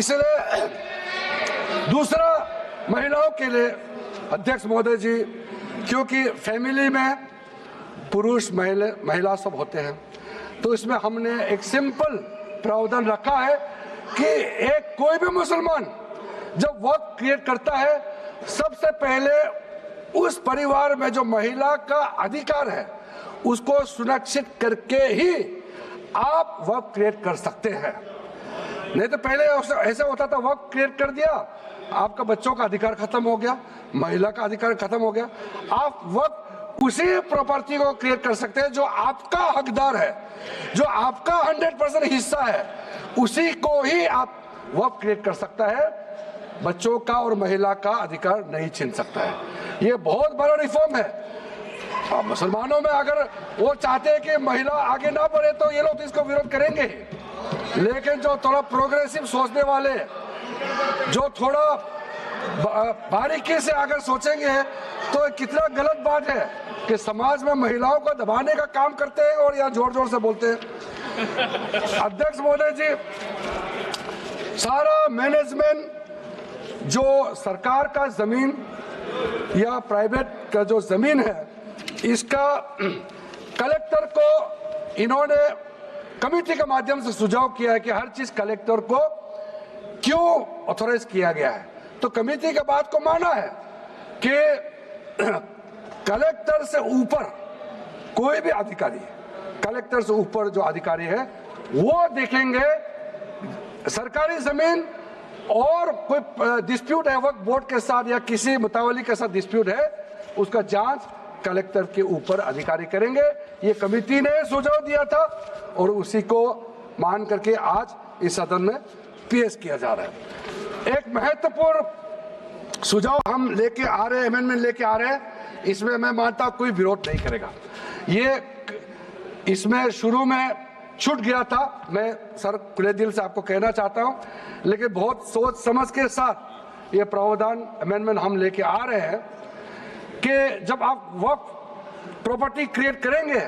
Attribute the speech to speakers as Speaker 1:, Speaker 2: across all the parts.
Speaker 1: इसलिए दूसरा, महिलाओं के लिए अध्यक्ष महोदय जी, क्योंकि फैमिली में पुरुष महिला सब होते हैं, तो इसमें हमने एक सिंपल प्रावधान रखा है कि एक कोई भी मुसलमान जब वक्त क्रिएट करता है, सबसे पहले उस परिवार में जो महिला का अधिकार है उसको सुनिश्चित करके ही आप वक्त क्रिएट कर सकते हैं। नहीं तो पहले ऐसा होता था, वक्त क्रिएट कर दिया, आपका बच्चों का अधिकार खत्म हो गया, महिला का अधिकार खत्म हो गया। आप वक्त उसी प्रॉपर्टी को क्रिएट कर सकते हैं जो आपका हकदार है, जो आपका 100% हिस्सा है, उसी को ही आप वक्त क्रिएट कर सकता है। बच्चों का और महिला का अधिकार नहीं छीन सकता है। ये बहुत बड़ा रिफॉर्म है। मुसलमानों में अगर वो चाहते हैं कि महिला आगे ना बढ़े तो ये लोग तो इसको विरोध करेंगे, लेकिन जो थोड़ा प्रोग्रेसिव सोचने वाले, जो थोड़ा बारीकी से अगर सोचेंगे तो कितना गलत बात है कि समाज में महिलाओं को दबाने का काम करते हैं और यहाँ जोर जोर से बोलते हैं। अध्यक्ष महोदय जी, सारा मैनेजमेंट जो सरकार का जमीन या प्राइवेट का जो जमीन है, इसका कलेक्टर को इन्होंने कमेटी के माध्यम से सुझाव किया है कि हर चीज कलेक्टर को क्यों ऑथोराइज किया गया है। तो कमेटी के बात को माना है कि कलेक्टर से ऊपर कोई भी अधिकारी, कलेक्टर से ऊपर जो अधिकारी है वो देखेंगे सरकारी जमीन और कोई डिस्प्यूट है वक्फ बोर्ड के साथ या किसी मुतावली के साथ डिस्प्यूट है, उसका जांच कलेक्टर के ऊपर अधिकारी करेंगे। ये कमेटी ने सुझाव दिया था और उसी को मान करके आज इस सदन में पेश किया जा रहा है। एक महत्वपूर्ण सुझाव हम लेके आ रहे हैं, अमेंडमेंट लेके आ रहे हैं, इसमें मैं मानता हूं कोई विरोध नहीं करेगा। ये इसमें शुरू में छूट गया था, मैं सर खुले दिल से आपको कहना चाहता हूं, लेकिन बहुत सोच समझ के साथ ये प्रावधान अमेंडमेंट हम लेके आ रहे हैं कि जब आप वक्फ प्रॉपर्टी क्रिएट करेंगे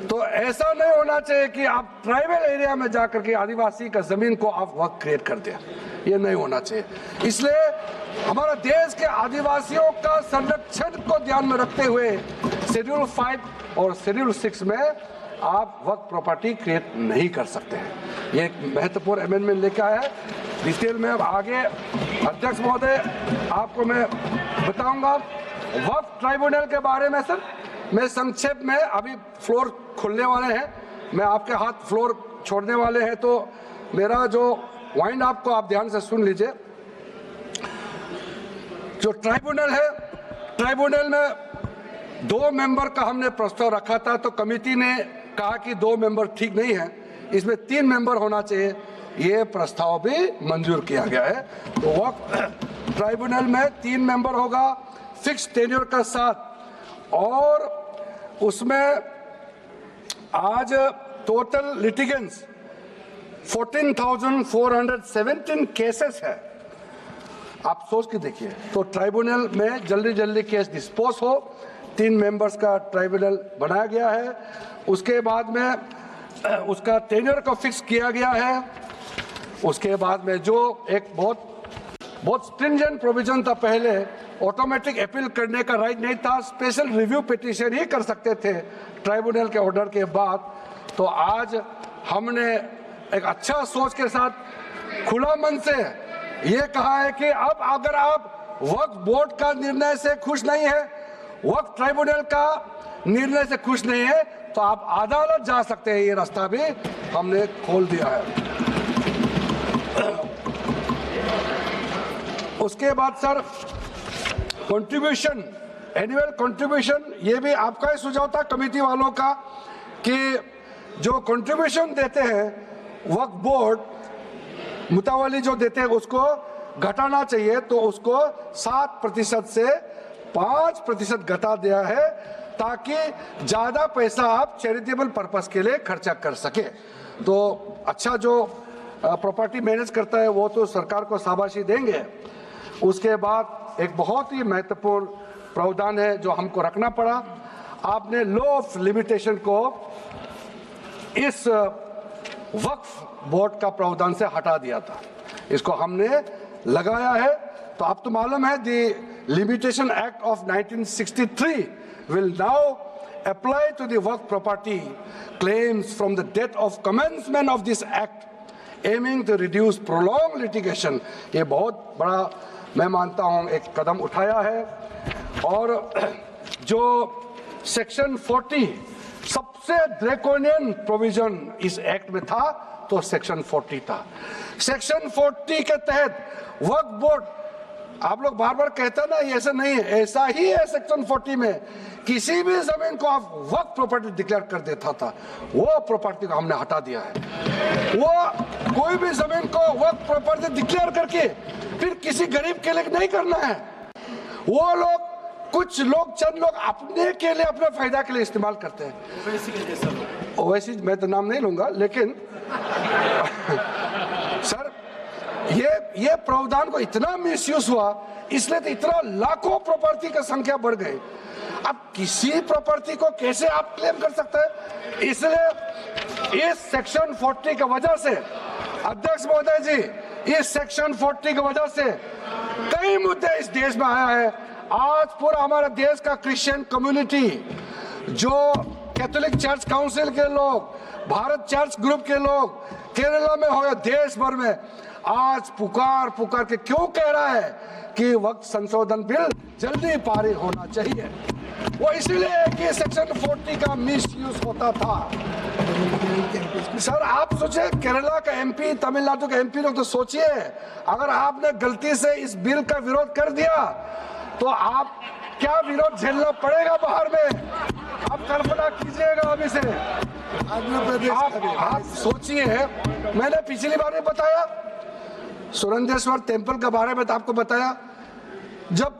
Speaker 1: तो ऐसा नहीं होना चाहिए कि आप ट्राइबल एरिया में जाकर के आदिवासी का जमीन को आप वक्फ क्रिएट कर दें। ये नहीं होना चाहिए। इसलिए हमारा देश के आदिवासियों का संरक्षण को ध्यान में रखते हुए शेड्यूल 5 और शेड्यूल 6 में आप वक्फ प्रॉपर्टी क्रिएट नहीं कर सकते हैं। ये एक महत्वपूर्ण अमेंडमेंट लेकर आया है। डिटेल में अब आगे अध्यक्ष महोदय आपको मैं बताऊंगा। वक्फ ट्राइब्यूनल के बारे में सर मैं संक्षेप में, अभी फ्लोर खुलने वाले हैं, मैं आपके हाथ फ्लोर छोड़ने वाले हैं, तो मेरा जो वाइंड अप को आप ध्यान से सुन लीजिए। जो ट्राइब्यूनल है, ट्राइब्यूनल में 2 मेंबर का हमने प्रस्ताव रखा था, तो कमेटी ने कहा कि 2 मेंबर ठीक नहीं है, इसमें 3 मेंबर होना चाहिए। ये प्रस्ताव भी मंजूर किया गया है। तो वक्फ ट्राइब्यूनल में 3 मेंबर होगा फिक्स टेन्योर का साथ, और उसमें आज टोटल लिटिगेंस 14,417 केसेस है। आप सोच के देखिए, तो ट्राइब्यूनल में जल्दी जल्दी केस डिस्पोज हो। 3 मेंबर्स का ट्राइब्यूनल बनाया गया है। उसके बाद में उसका टेन्योर को फिक्स किया गया है। उसके बाद में जो एक बहुत स्ट्रिंजेंट प्रोविजन था, पहले ऑटोमेटिक अपील करने का राइट नहीं था, स्पेशल रिव्यू पिटीशन ही कर सकते थे ट्राइब्यूनल के ऑर्डर के बाद। तो आज हमने एक अच्छा सोच के साथ खुला मन से ये कहा है कि अब अगर आप वक्फ बोर्ड का निर्णय से खुश नहीं है, वक्फ ट्राइब्यूनल का निर्णय से खुश नहीं है, तो आप अदालत जा सकते हैं। ये रास्ता भी हमने खोल दिया है। उसके बाद सर कंट्रीब्यूशन, एनुअल कंट्रीब्यूशन, ये भी आपका ही सुझाव था कमेटी वालों का कि जो कंट्रीब्यूशन देते हैं वक्फ बोर्ड मुतावली जो देते हैं उसको घटाना चाहिए, तो उसको 7% से 5% घटा दिया है, ताकि ज्यादा पैसा आप चैरिटेबल पर्पस के लिए खर्चा कर सके। तो अच्छा जो प्रॉपर्टी मैनेज करता है वो तो सरकार को शाबाशी देंगे। उसके बाद एक बहुत ही महत्वपूर्ण प्रावधान है जो हमको रखना पड़ा, आपने लॉ ऑफ लिमिटेशन को इस वक्फ बोर्ड का प्रावधान से हटा दिया था। इसको हमने लगाया है। तो आपको मालूम है the limitation act of 1963 will now apply to the work property claims from the date of commencement of this act, aiming to reduce prolonged litigation। ये बहुत बड़ा मैं मानता हूँ एक कदम उठाया है। और जो सेक्शन 40 सबसे ड्रैकोनियन प्रोविजन इस एक्ट में था तो सेक्शन 40 था। सेक्शन 40 के तहत वक्फ बोर्ड, आप लोग बार बार कहते हैं ना ये ऐसा नहीं है, ऐसा ही है। सेक्शन 40 में किसी भी जमीन को आप वक्फ प्रॉपर्टी डिक्लेयर कर देता था, वो प्रॉपर्टी को हमने हटा दिया है। वो कोई भी जमीन को वक्फ प्रॉपर्टी डिक्लेयर करके फिर किसी गरीब के लिए नहीं करना है। वो लोग कुछ लोग चंद लोग अपने के लिए अपने फायदा के लिए इस्तेमाल करते हैं। ओवैसी मैं तो नाम नहीं लूंगा, लेकिन सर ये प्रावधान को इतना मिसयूज हुआ, इसलिए तो इतना लाखों प्रॉपर्टी का संख्या बढ़ गई। अब किसी प्रॉपर्टी को कैसे आप क्लेम कर सकते हैं? इसलिए इस सेक्शन 40 की वजह से अध्यक्ष महोदय जी, इस सेक्शन 40 की वजह से कई मुद्दे इस देश में आया है। आज पूरा हमारे देश का क्रिश्चियन कम्युनिटी, जो कैथोलिक चर्च काउंसिल के लोग, भारत चर्च ग्रुप के लोग, केरला में हो या देश भर में, आज पुकार के क्यों कह रहा है कि वक्त संशोधन बिल जल्दी पारित होना चाहिए। वो इसलिए कि सेक्शन 40 का मिसयूज होता था। सर आप सोचिए, केरला का एमपी, तमिलनाडु का एमपी लोग तो सोचिए, अगर आपने गलती से इस बिल का विरोध कर दिया तो आप क्या विरोध झेलना पड़ेगा बाहर में। आप कल्पना कीजिएगा अभी से। आप सोचिए, मैंने पिछली बार में बताया सुरेंद्रेश्वर टेम्पल के बारे में, तो आपको बताया जब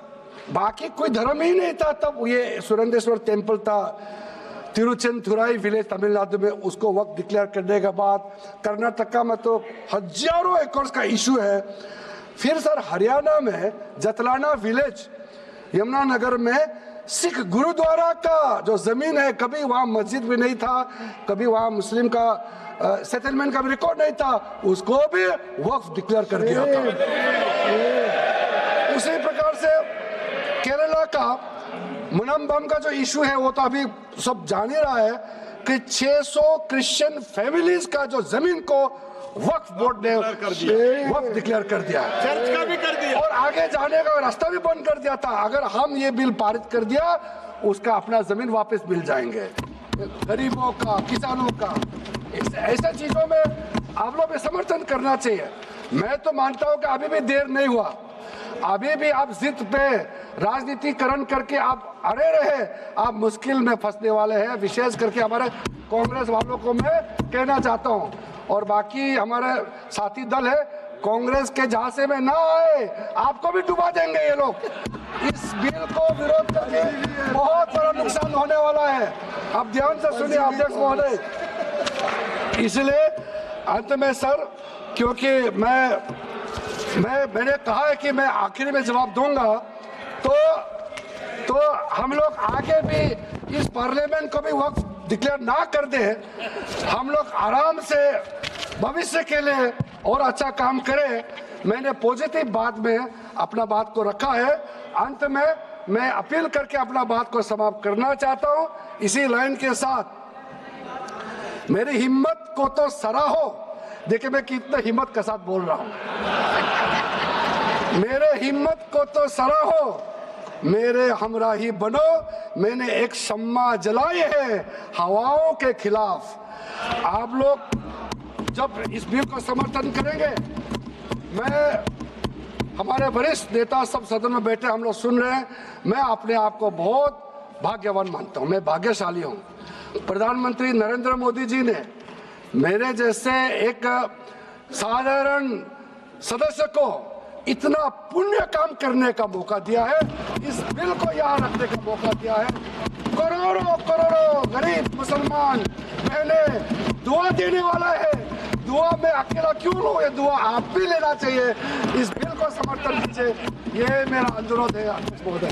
Speaker 1: बाकी कोई धर्म ही नहीं था तब ये सुरेंद्रेश्वर टेम्पल था। तिरुचेंदुराई विलेज तमिलनाडु में, उसको वक्त डिक्लेयर करने के बाद कर्नाटका में तो हजारों एकड़ का इशू है। फिर सर हरियाणा में जतलाना विलेज यमुनानगर में सिख गुरुद्वारा का जो जमीन है, कभी वहाँ मस्जिद भी नहीं था, कभी वहाँ मुस्लिम का सेटलमेंट का भी रिकॉर्ड नहीं था, उसको भी वक्फ डिक्लेयर कर दिया था। उसी प्रकार से केरला का मुनम्बम का जो इशू है वो तो अभी सब जान ही रहा है कि 600 क्रिश्चियन फैमिलीज का जो जमीन को वक्फ बोर्ड ने वक्फ डिक्लेयर कर दिया,
Speaker 2: चर्च का भी कर दिया,
Speaker 1: और आगे जाने का रास्ता भी बंद कर दिया था। अगर हम ये बिल पारित कर दिया, उसका अपना जमीन वापस मिल जाएंगे गरीबों का, किसानों का। ऐसा चीजों में आप लोग समर्थन करना चाहिए। मैं तो मानता हूं कि अभी भी देर नहीं हुआ, अभी भी आप जिद पे राजनीतिकरण करके आप अड़े रहे, आप मुश्किल में फंसने वाले हैं। विशेष करके हमारे कांग्रेस वालों को मैं कहना चाहता हूं, और बाकी हमारे साथी दल है, कांग्रेस के झांसे में ना आए, आपको भी डुबा देंगे ये लोग। इस बिल को विरोध करके बहुत बड़ा नुकसान होने वाला है। आप ध्यान से सुनिए अध्यक्ष महोदय। इसलिए अंत में सर, क्योंकि मैंने कहा है कि मैं आखिरी में जवाब दूंगा, तो हम लोग आगे भी इस पार्लियामेंट को भी वक्त डिक्लेयर ना कर दे, हम लोग आराम से भविष्य के लिए और अच्छा काम करें। मैंने पॉजिटिव बात में अपना बात को रखा है। अंत में मैं अपील करके अपना बात को समाप्त करना चाहता हूं। इसी लाइन के साथ मेरी हिम्मत को तो सराहो। देखिए मैं कितना हिम्मत के साथ बोल रहा हूं। मेरे हिम्मत को तो सराहो, मेरे हमराही बनो, मैंने एक शम्मा जलाई है हवाओं के खिलाफ। आप लोग जब इस बिल को समर्थन करेंगे, मैं, हमारे वरिष्ठ नेता सब सदन में बैठे हम लोग सुन रहे हैं, मैं अपने आप को बहुत भाग्यवान मानता हूं, मैं भाग्यशाली हूं। प्रधानमंत्री नरेंद्र मोदी जी ने मेरे जैसे एक साधारण सदस्य को इतना पुण्य काम करने का मौका दिया है, इस बिल को यहाँ रखने का मौका दिया है। करोड़ों करोड़ों गरीब मुसलमान बहने दुआ देने वाला है। दुआ में अकेला क्यों लो, ये दुआ आप भी लेना चाहिए। इस बिल को समर्थन दीजिए, ये मेरा अनुरोध है अध्यक्ष महोदय।